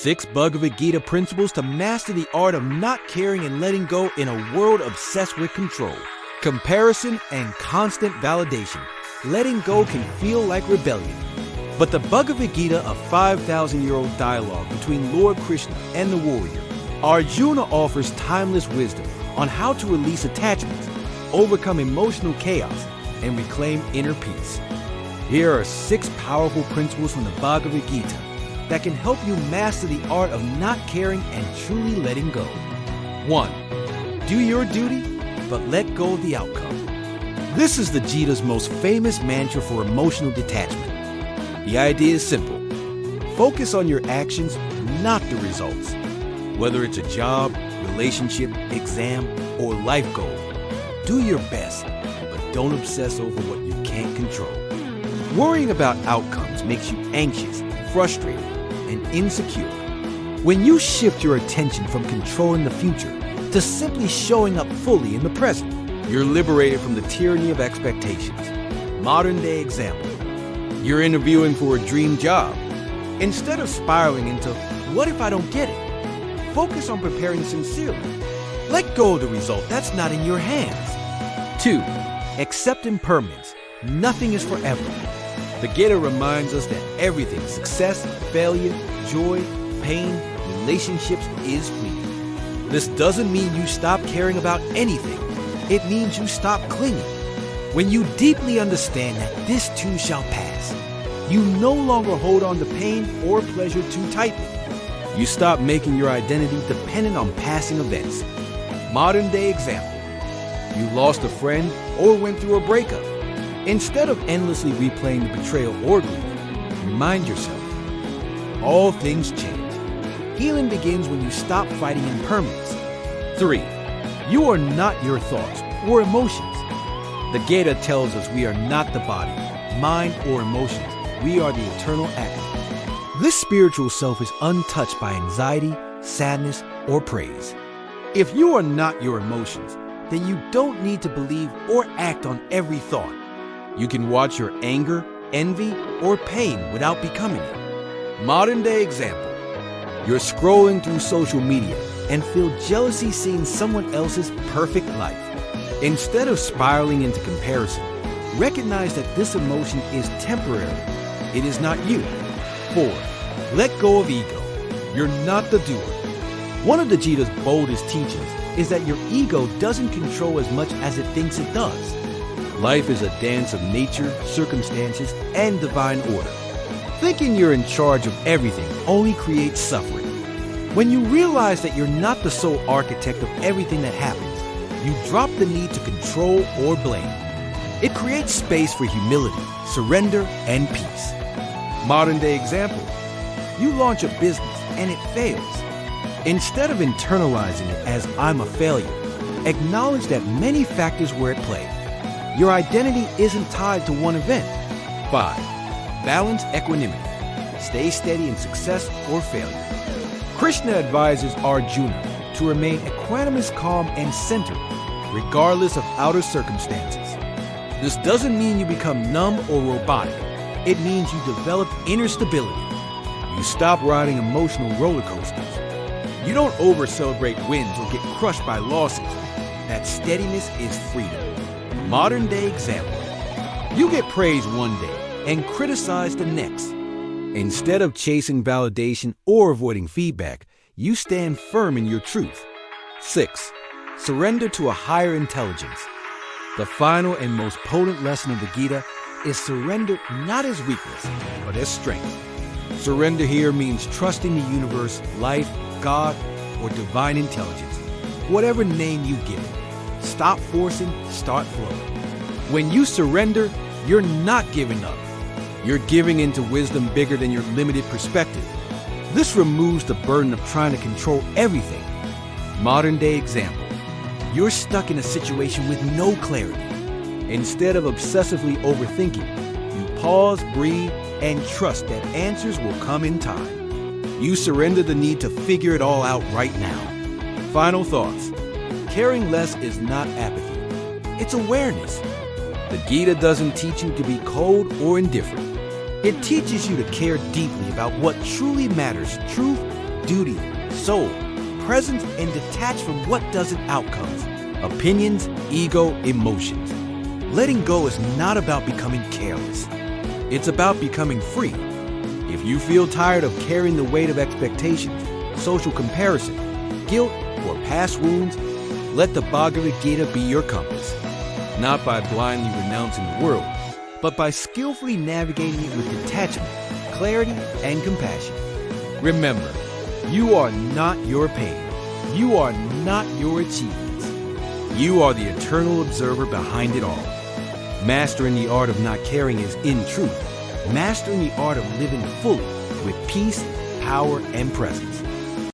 6 Bhagavad Gita principles to master the art of not caring and letting go in a world obsessed with control, comparison, and constant validation. Letting go can feel like rebellion. But the Bhagavad Gita, a 5,000-year-old dialogue between Lord Krishna and the warrior, Arjuna offers timeless wisdom on how to release attachments, overcome emotional chaos, and reclaim inner peace. Here are 6 powerful principles from the Bhagavad Gita that can help you master the art of not caring and truly letting go. 1. Do your duty, but let go of the outcome. This is the Gita's most famous mantra for emotional detachment. The idea is simple. Focus on your actions, not the results. Whether it's a job, relationship, exam, or life goal, do your best, but don't obsess over what you can't control. Worrying about outcomes makes you anxious, frustrated, and insecure. When you shift your attention from controlling the future to simply showing up fully in the present, you're liberated from the tyranny of expectations. Modern day example. You're interviewing for a dream job. Instead of spiraling into, what if I don't get it? Focus on preparing sincerely. Let go of the result that's not in your hands. 2. Accept impermanence. Nothing is forever. The Gita reminds us that everything, success, failure, joy, pain, relationships, is fleeting. This doesn't mean you stop caring about anything. It means you stop clinging. When you deeply understand that this too shall pass, you no longer hold on to pain or pleasure too tightly. You stop making your identity dependent on passing events. Modern day example. You lost a friend or went through a breakup. Instead of endlessly replaying the betrayal or grief, remind yourself, all things change. Healing begins when you stop fighting impermanence. 3. You are not your thoughts or emotions. The Gita tells us we are not the body, mind, or emotions. We are the eternal Atma. This spiritual self is untouched by anxiety, sadness, or praise. If you are not your emotions, then you don't need to believe or act on every thought. You can watch your anger, envy, or pain without becoming it. Modern day example. You're scrolling through social media and feel jealousy seeing someone else's perfect life. Instead of spiraling into comparison, recognize that this emotion is temporary. It is not you. 4. Let go of ego. You're not the doer. One of the Gita's boldest teachings is that your ego doesn't control as much as it thinks it does. Life is a dance of nature, circumstances, and divine order. Thinking you're in charge of everything only creates suffering. When you realize that you're not the sole architect of everything that happens, you drop the need to control or blame. It creates space for humility, surrender, and peace. Modern day example. You launch a business and it fails. Instead of internalizing it as I'm a failure, acknowledge that many factors were at play. Your identity isn't tied to one event. 5. Balance equanimity. Stay steady in success or failure. Krishna advises Arjuna to remain equanimous, calm, and centered, regardless of outer circumstances. This doesn't mean you become numb or robotic. It means you develop inner stability. You stop riding emotional roller coasters. You don't over-celebrate wins or get crushed by losses. That steadiness is freedom. Modern day example. You get praised one day and criticized the next. Instead of chasing validation or avoiding feedback, you stand firm in your truth. 6. Surrender to a higher intelligence. The final and most potent lesson of the Gita is surrender not as weakness, but as strength. Surrender here means trusting the universe, life, God, or divine intelligence, whatever name you give it. Stop forcing, start flowing. When you surrender, you're not giving up. You're giving into wisdom bigger than your limited perspective. This removes the burden of trying to control everything. Modern day example. You're stuck in a situation with no clarity. Instead of obsessively overthinking, you pause, breathe, and trust that answers will come in time. You surrender the need to figure it all out right now. Final thoughts. Caring less is not apathy. It's awareness. The Gita doesn't teach you to be cold or indifferent. It teaches you to care deeply about what truly matters: truth, duty, soul, presence, and detached from what doesn't outcomes, opinions, ego, emotions. Letting go is not about becoming careless. It's about becoming free. If you feel tired of carrying the weight of expectations, social comparison, guilt, or past wounds, let the Bhagavad Gita be your compass. Not by blindly renouncing the world, but by skillfully navigating it with detachment, clarity, and compassion. Remember, you are not your pain. You are not your achievements. You are the eternal observer behind it all. Mastering the art of not caring is, in truth, mastering the art of living fully with peace, power, and presence.